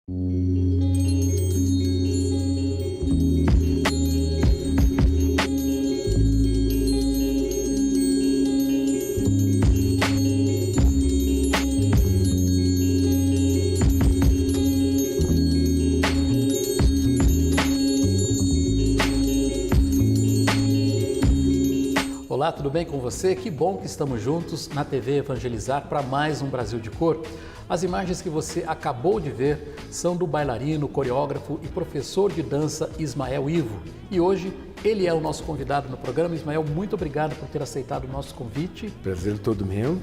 Olá, tudo bem com você? Que bom que estamos juntos na TV Evangelizar para mais um Brasil de Cor. As imagens que você acabou de ver são do bailarino, coreógrafo e professor de dança Ismael Ivo. E hoje ele é o nosso convidado no programa. Ismael, muito obrigado por ter aceitado o nosso convite. Prazer todo meu.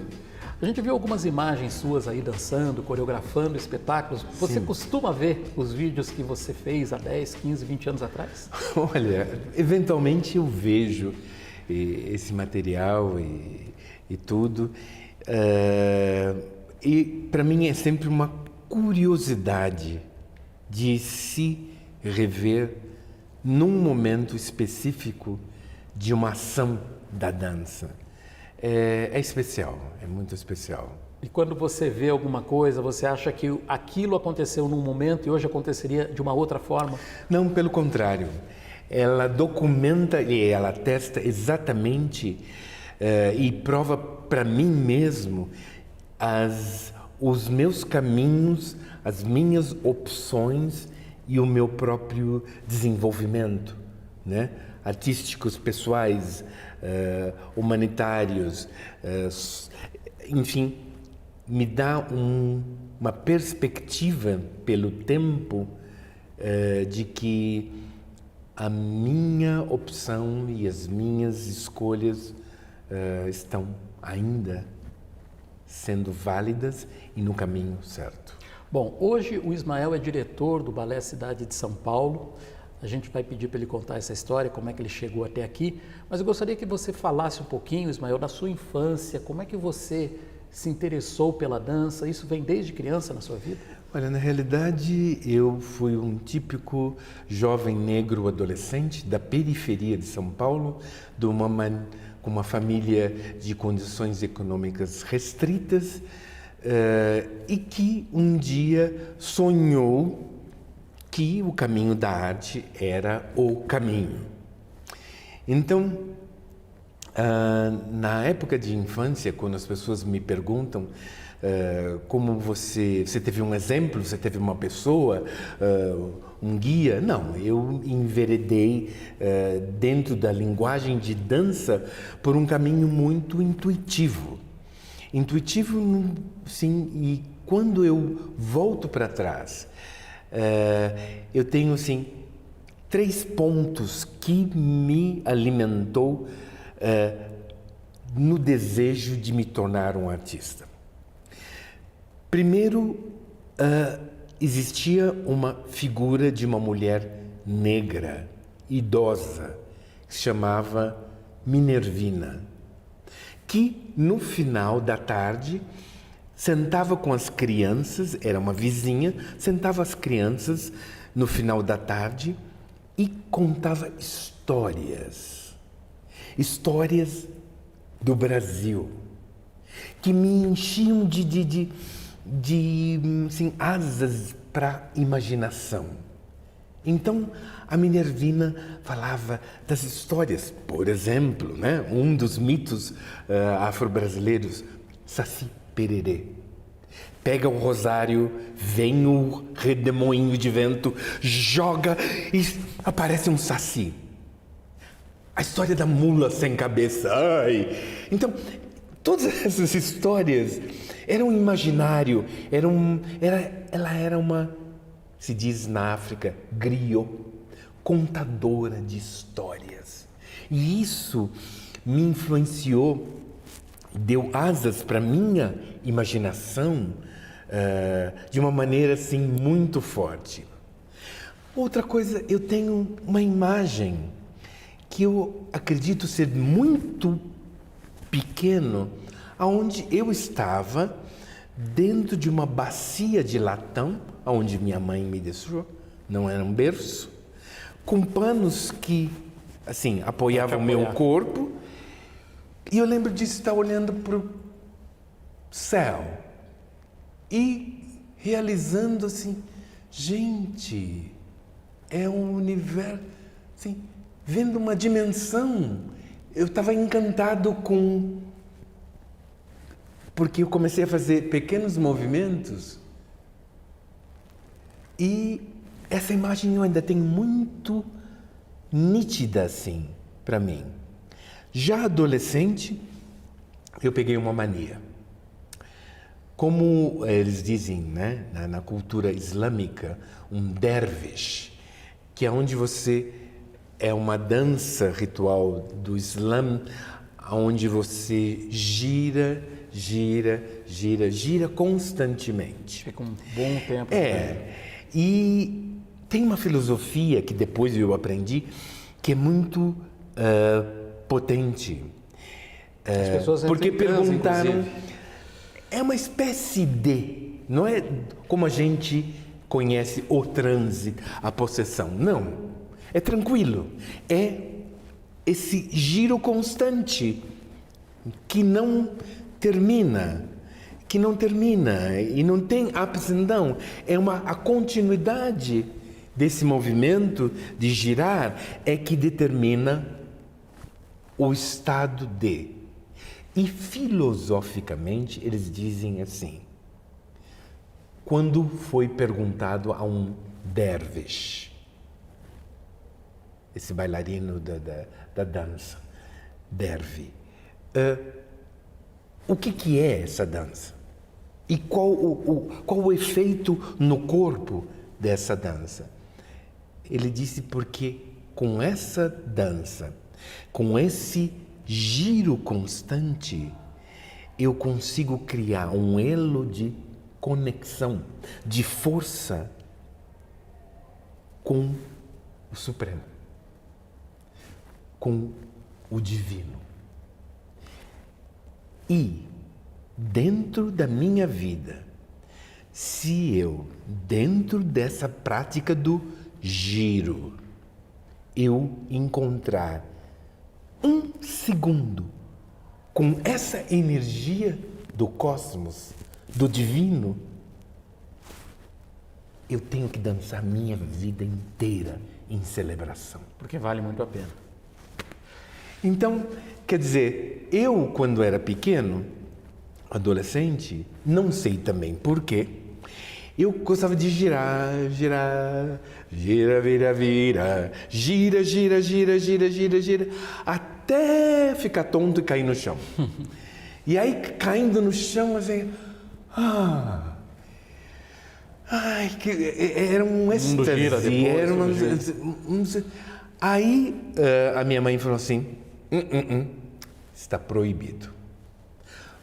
A gente viu algumas imagens suas aí dançando, coreografando espetáculos. Você costuma ver os vídeos que você fez há 10, 15, 20 anos atrás? Olha, eventualmente eu vejo esse material e tudo. E para mim é sempre uma curiosidade de se rever num momento específico de uma ação da dança. É especial, é muito especial. E quando você vê alguma coisa, você acha que aquilo aconteceu num momento e hoje aconteceria de uma outra forma? Não, pelo contrário. Ela documenta e ela testa exatamente e prova para mim mesmo os meus caminhos, as minhas opções e o meu próprio desenvolvimento, né? Artísticos, pessoais, humanitários, enfim, me dá uma perspectiva pelo tempo de que a minha opção e as minhas escolhas estão ainda sendo válidas e no caminho certo. Bom, hoje o Ismael é diretor do Balé Cidade de São Paulo. A gente vai pedir para ele contar essa história, como é que ele chegou até aqui. Mas eu gostaria que você falasse um pouquinho, Ismael, da sua infância, como é que você se interessou pela dança? Isso vem desde criança na sua vida? Olha, na realidade, eu fui um típico jovem negro adolescente da periferia de São Paulo, com uma família de condições econômicas restritas e que um dia sonhou que o caminho da arte era o caminho. Então, na época de infância, quando as pessoas me perguntam como você teve um exemplo, você teve uma pessoa, um guia? Não, eu enveredei dentro da linguagem de dança por um caminho muito intuitivo. Intuitivo, sim, e quando eu volto para trás, eu tenho, assim, 3 pontos que me alimentou no desejo de me tornar um artista. Primeiro, existia uma figura de uma mulher negra, idosa, que se chamava Minervina, que no final da tarde sentava com as crianças, era uma vizinha, sentava as crianças no final da tarde e contava histórias do Brasil, que me enchiam de assim, asas para imaginação. Então, a Minervina falava das histórias, por exemplo, né, um dos mitos afro-brasileiros, Saci Pererê. Pega o rosário, vem o redemoinho de vento, joga e aparece um saci. A história da mula sem cabeça. Ai! Então, todas essas histórias eram um imaginário, ela era uma, se diz na África, griot, contadora de histórias. E isso me influenciou, deu asas para minha imaginação de uma maneira assim muito forte. Outra coisa, eu tenho uma imagem que eu acredito ser muito pequeno, aonde eu estava dentro de uma bacia de latão, onde minha mãe me deixou, não era um berço, com panos que, assim, apoiavam o meu corpo, e eu lembro de estar olhando para o céu e realizando, assim, gente, é um universo, assim, vendo uma dimensão. Eu estava encantado porque eu comecei a fazer pequenos movimentos e essa imagem eu ainda tenho muito nítida assim para mim. Já adolescente, eu peguei uma mania. Como eles dizem, né, na cultura islâmica, um dervish, que é onde você é uma dança ritual do Islã, onde você gira constantemente. Fica um bom tempo. E tem uma filosofia que depois eu aprendi que é muito potente. As pessoas porque perguntaram, inclusive. é uma espécie de, não é como a gente conhece o transe, a possessão, não. É tranquilo, é esse giro constante que não termina e não tem ups and downs. É a continuidade desse movimento de girar é que determina o estado de. E filosoficamente eles dizem assim, quando foi perguntado a um dervish, esse bailarino da dança, dervi, o que é essa dança? E qual o efeito no corpo dessa dança? Ele disse porque com essa dança, com esse giro constante, eu consigo criar um elo de conexão, de força com o Supremo, com o Divino. E dentro da minha vida, se eu, dentro dessa prática do giro, eu encontrar um segundo com essa energia do cosmos, do divino, eu tenho que dançar minha vida inteira em celebração. Porque vale muito a pena. Então, quer dizer, eu quando era pequeno, adolescente, não sei também porquê, eu gostava de girar, vira, gira, até ficar tonto e cair no chão. E aí, caindo no chão, assim, era um êxtase, era Aí, a minha mãe falou assim, está proibido.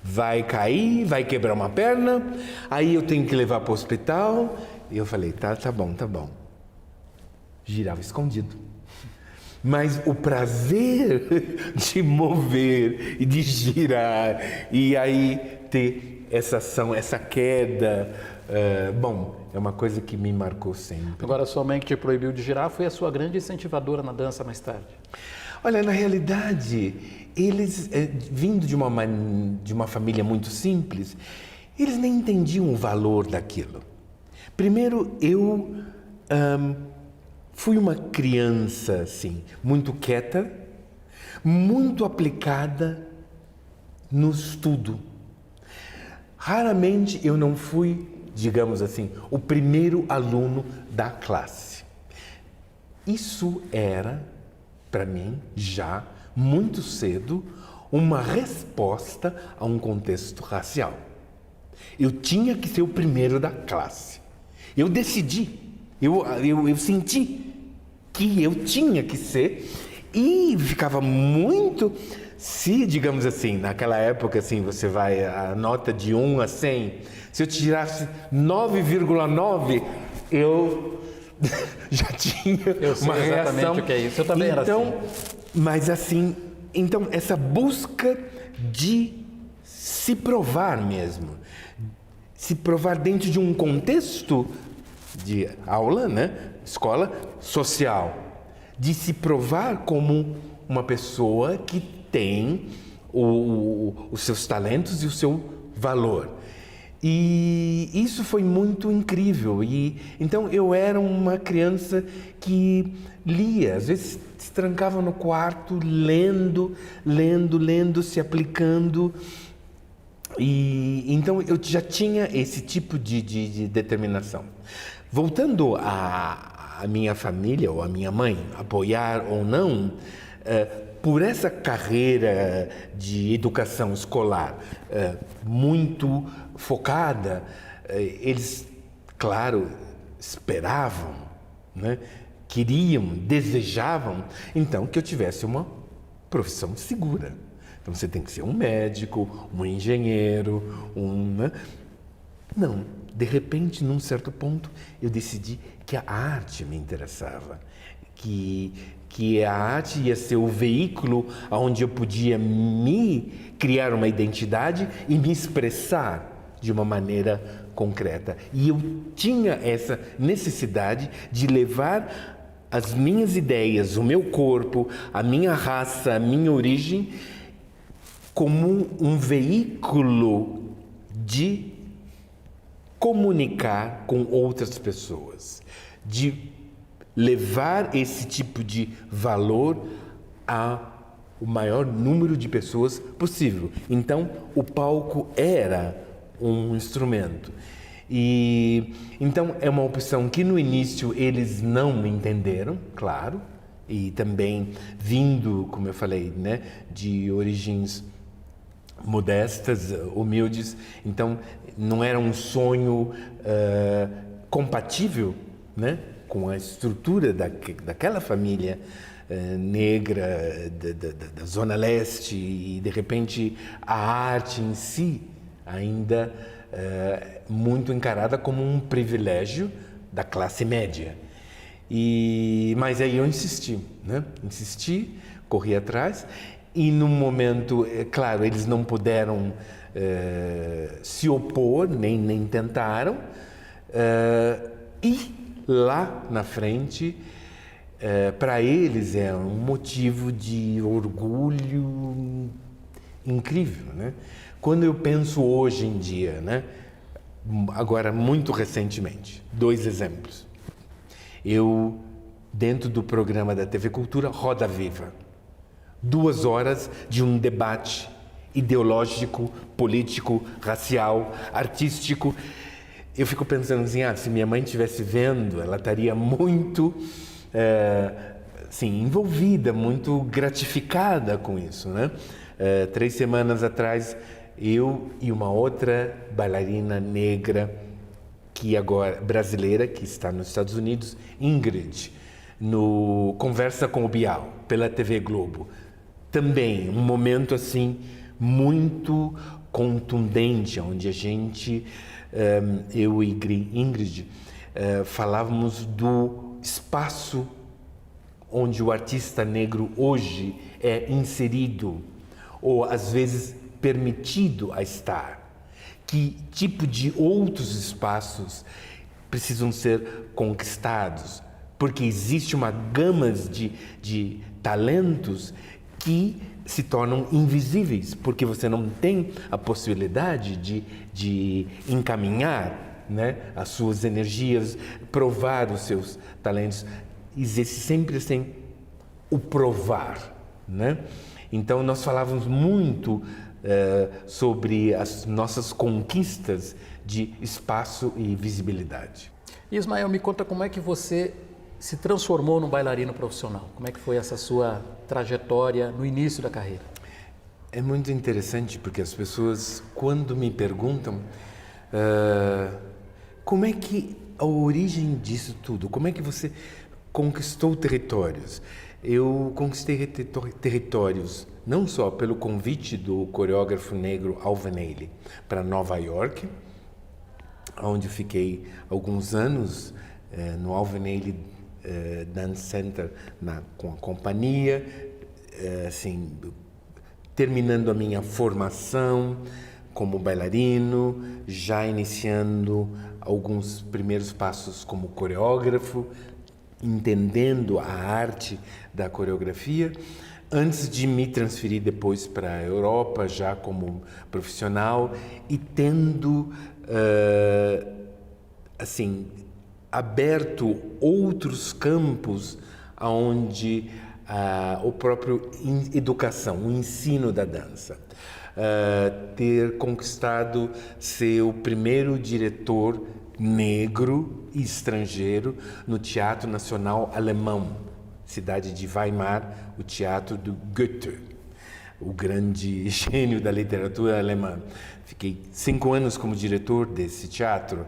Vai cair, vai quebrar uma perna, aí eu tenho que levar para o hospital. E eu falei, tá bom. Girava escondido. Mas o prazer de mover e de girar, e aí ter essa ação, essa queda, é uma coisa que me marcou sempre. Agora, sua mãe que te proibiu de girar foi a sua grande incentivadora na dança mais tarde? Olha, na realidade, eles, vindo de uma família muito simples, eles nem entendiam o valor daquilo. Primeiro, eu fui uma criança, assim, muito quieta, muito aplicada no estudo. Raramente eu não fui, digamos assim, o primeiro aluno da classe. Isso era, para mim, já muito cedo, uma resposta a um contexto racial. Eu tinha que ser o primeiro da classe. Eu decidi, eu senti que eu tinha que ser e ficava muito... Se, digamos assim, naquela época, assim, você vai, a nota de 1 a 100, se eu tirasse 9,9, eu já tinha uma reação. Exatamente o que é isso. Eu também era assim. Mas assim, então essa busca de se provar mesmo, se provar dentro de um contexto de aula, né, escola social, de se provar como uma pessoa que tem os seus talentos e o seu valor. E isso foi muito incrível. E então eu era uma criança que lia, às vezes se trancava no quarto, lendo, se aplicando. E então eu já tinha esse tipo de determinação. Voltando à minha família ou à minha mãe, apoiar ou não, por essa carreira de educação escolar muito focada, eles, claro, esperavam, né? Queriam, desejavam, então, que eu tivesse uma profissão segura. Então, você tem que ser um médico, um engenheiro, né? Não, de repente, num certo ponto, eu decidi que a arte me interessava, que a arte ia ser o veículo onde eu podia me criar uma identidade e me expressar de uma maneira concreta. E eu tinha essa necessidade de levar as minhas ideias, o meu corpo, a minha raça, a minha origem, como um veículo de comunicar com outras pessoas, de levar esse tipo de valor ao maior número de pessoas possível. Então, o palco era um instrumento. E então é uma opção que no início eles não me entenderam, claro, e também vindo, como eu falei, né, de origens modestas, humildes, então não era um sonho compatível, né, com a estrutura daquela família negra da Zona Leste, e de repente a arte em si ainda muito encarada como um privilégio da classe média. Mas aí eu insisti, né? Insisti, corri atrás, e no momento, claro, eles não puderam se opor, nem tentaram, e lá na frente, para eles é um motivo de orgulho incrível, né? Quando eu penso hoje em dia, né? Agora muito recentemente, 2 exemplos. Eu, dentro do programa da TV Cultura, Roda Viva, 2 horas de um debate ideológico, político, racial, artístico. Eu fico pensando assim, se minha mãe estivesse vendo, ela estaria muito envolvida, muito gratificada com isso, né? 3 semanas atrás, eu e uma outra bailarina negra, que agora brasileira, que está nos Estados Unidos, Ingrid, no Conversa com o Bial, pela TV Globo. Também um momento assim muito contundente, onde a gente, eu e Ingrid, falávamos do espaço onde o artista negro hoje é inserido, ou às vezes permitido a estar. Que tipo de outros espaços precisam ser conquistados? Porque existe uma gama de talentos que se tornam invisíveis, porque você não tem a possibilidade de encaminhar, né, as suas energias, provar os seus talentos. Existe sempre assim o provar, né? Então nós falávamos muito sobre as nossas conquistas de espaço e visibilidade. Ismael, me conta como é que você se transformou num bailarino profissional. Como é que foi essa sua trajetória no início da carreira? É muito interessante porque as pessoas, quando me perguntam como é que a origem disso tudo, como é que você conquistou territórios? Eu conquistei territórios não só pelo convite do coreógrafo negro Alvin Ailey para Nova York, onde fiquei alguns anos no Alvin Ailey Dance Center com a companhia, assim, terminando a minha formação como bailarino, já iniciando alguns primeiros passos como coreógrafo, entendendo a arte da coreografia, antes de me transferir depois para a Europa, já como profissional, e tendo assim, aberto outros campos onde o próprio educação, o ensino da dança. Ter conquistado ser o primeiro diretor negro e estrangeiro no Teatro Nacional Alemão, cidade de Weimar, o teatro do Goethe, o grande gênio da literatura alemã. Fiquei 5 anos como diretor desse teatro.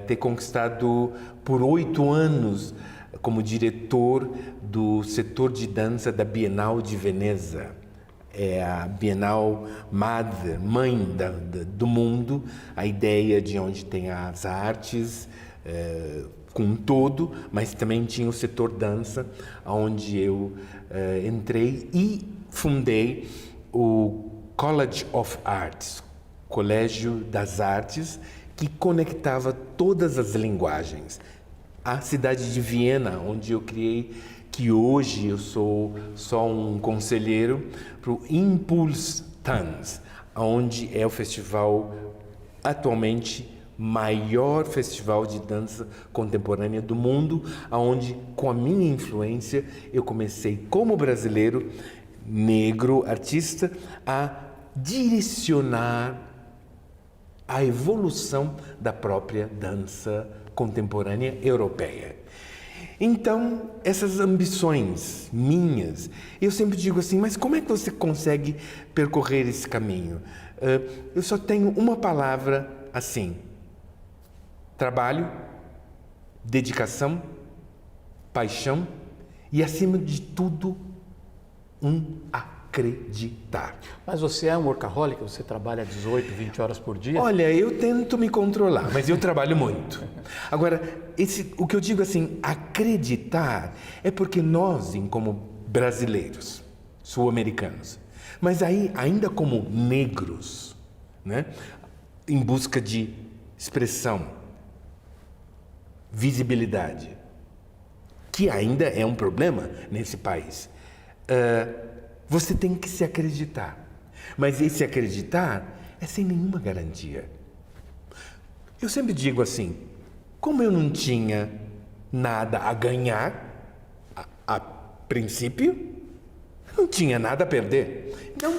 Ter conquistado por 8 anos como diretor do setor de dança da Bienal de Veneza. É a Bienal mãe do mundo, a ideia de onde tem as artes com um todo, mas também tinha o setor dança, onde eu entrei e fundei o College of Arts, Colégio das Artes, que conectava todas as linguagens. A cidade de Viena, onde eu criei, que hoje eu sou só um conselheiro, para o Impuls Tanz, onde é o festival atualmente maior festival de dança contemporânea do mundo, onde com a minha influência eu comecei como brasileiro, negro, artista, a direcionar a evolução da própria dança contemporânea europeia. Então, essas ambições minhas, eu sempre digo assim, mas como é que você consegue percorrer esse caminho? Eu só tenho uma palavra assim: trabalho, dedicação, paixão e, acima de tudo, acreditar. Mas você é um workaholic? Você trabalha 18, 20 horas por dia? Olha, eu tento me controlar, mas eu trabalho muito. Agora, o que eu digo assim, acreditar, é porque nós, como brasileiros, sul-americanos, mas aí ainda como negros, né, em busca de expressão, visibilidade, que ainda é um problema nesse país, você tem que se acreditar. Mas esse acreditar é sem nenhuma garantia. Eu sempre digo assim, como eu não tinha nada a ganhar, a princípio, não tinha nada a perder. Então,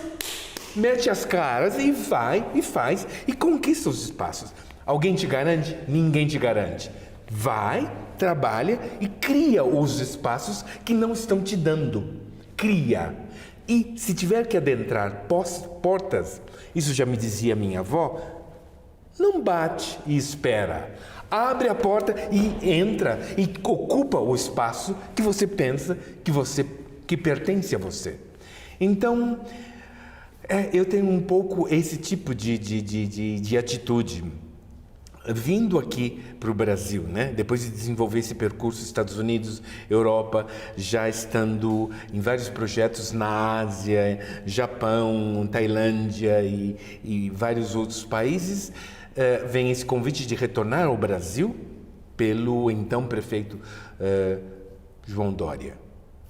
mete as caras e vai, e faz, e conquista os espaços. Alguém te garante? Ninguém te garante. Vai, trabalha e cria os espaços que não estão te dando. Cria. E se tiver que adentrar portas, isso já me dizia minha avó, não bate e espera. Abre a porta e entra e ocupa o espaço que você pensa que pertence a você. Então, eu tenho um pouco esse tipo de atitude. Vindo aqui para o Brasil, né? Depois de desenvolver esse percurso Estados Unidos, Europa, já estando em vários projetos na Ásia, Japão, Tailândia e vários outros países, vem esse convite de retornar ao Brasil pelo então prefeito João Dória.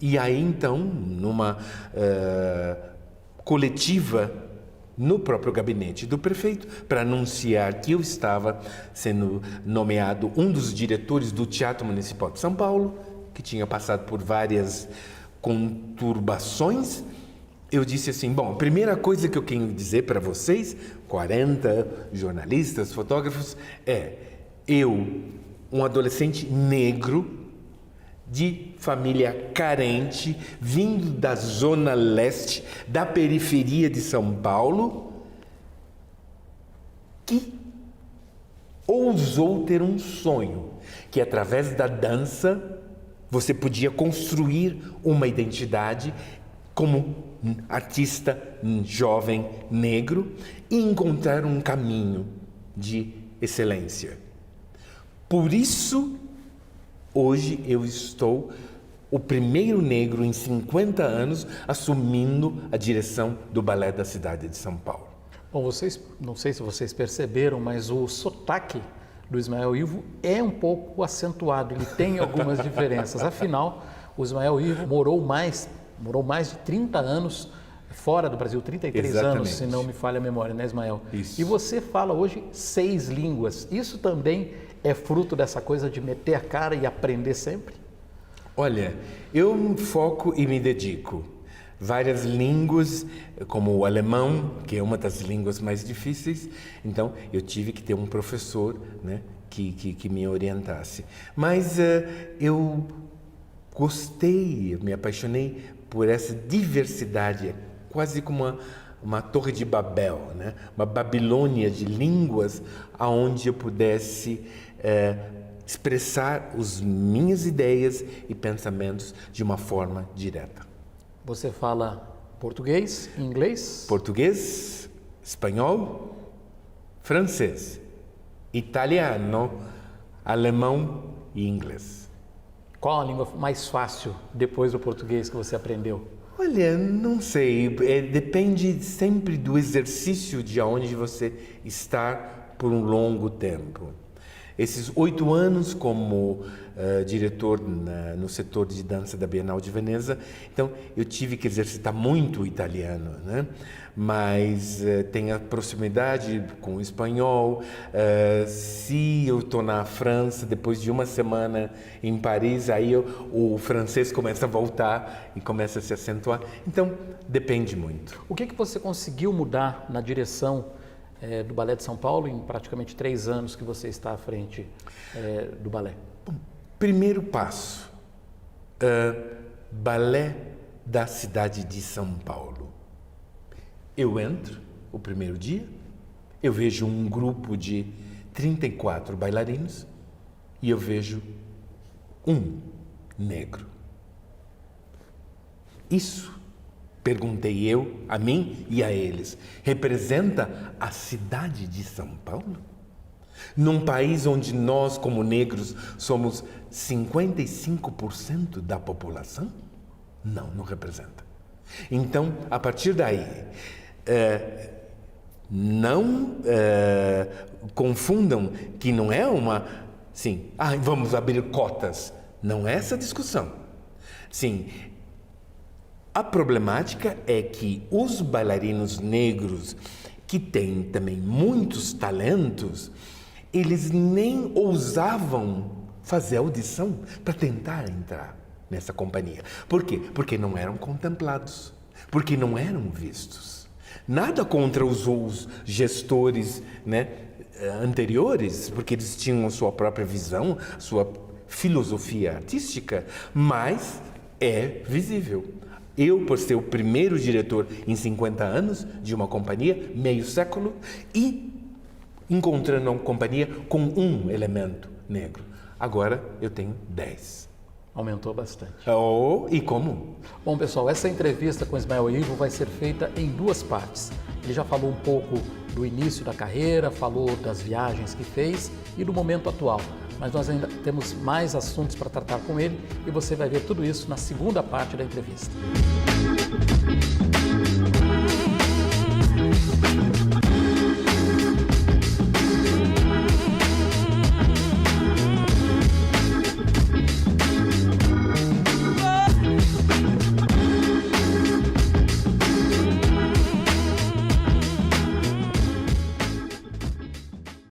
E aí então, numa coletiva no próprio gabinete do prefeito, para anunciar que eu estava sendo nomeado um dos diretores do Teatro Municipal de São Paulo, que tinha passado por várias conturbações, eu disse assim, bom, a primeira coisa que eu quero dizer para vocês, 40 jornalistas, fotógrafos, eu, um adolescente negro, de família carente, vindo da zona leste, da periferia de São Paulo, que ousou ter um sonho, que através da dança você podia construir uma identidade como artista jovem negro e encontrar um caminho de excelência. Por isso, hoje eu estou o primeiro negro em 50 anos assumindo a direção do balé da cidade de São Paulo. Bom, não sei se vocês perceberam, mas o sotaque do Ismael Ivo é um pouco acentuado, ele tem algumas diferenças. Afinal, o Ismael Ivo morou mais de 30 anos fora do Brasil, 33 Exatamente. anos, se não me falha a memória, né, Ismael? Isso. E você fala hoje 6 línguas. Isso também é fruto dessa coisa de meter a cara e aprender sempre? Olha, eu foco e me dedico. Várias línguas, como o alemão, que é uma das línguas mais difíceis, então eu tive que ter um professor, né, que me orientasse. Mas eu gostei, me apaixonei por essa diversidade, quase como uma torre de Babel, né? Uma Babilônia de línguas aonde eu pudesse expressar as minhas ideias e pensamentos de uma forma direta. Você fala português, inglês? Português, espanhol, francês, italiano, alemão e inglês. Qual a língua mais fácil depois do português que você aprendeu? Olha, não sei, depende sempre do exercício de onde você está por um longo tempo. Esses 8 anos como diretor no setor de dança da Bienal de Veneza, então eu tive que exercitar muito o italiano, né? Mas tem a proximidade com o espanhol. Se eu estou na França, depois de uma semana em Paris, aí o francês começa a voltar e começa a se acentuar. Então, depende muito. O que você conseguiu mudar na direção do Balé de São Paulo em praticamente 3 anos que você está à frente do balé? Bom, primeiro passo, balé da cidade de São Paulo. Eu entro o primeiro dia, eu vejo um grupo de 34 bailarinos e eu vejo um negro. Isso, perguntei eu a mim e a eles, representa a cidade de São Paulo? Num país onde nós, como negros, somos 55% da população? Não, não representa. Então, a partir daí, não confundam que não é vamos abrir cotas. Não é essa a discussão. Sim, a problemática é que os bailarinos negros, que têm também muitos talentos, eles nem ousavam fazer audição para tentar entrar nessa companhia. Por quê? Porque não eram contemplados, porque não eram vistos. Nada contra os gestores, né, anteriores, porque eles tinham a sua própria visão, sua filosofia artística, mas é visível. Eu, por ser o primeiro diretor em 50 anos de uma companhia, meio século, e encontrando uma companhia com um elemento negro. Agora eu tenho 10. Aumentou bastante. E como? Bom, pessoal, essa entrevista com Ismael Ivo vai ser feita em 2 partes. Ele já falou um pouco do início da carreira, falou das viagens que fez e do momento atual. Mas nós ainda temos mais assuntos para tratar com ele e você vai ver tudo isso na segunda parte da entrevista.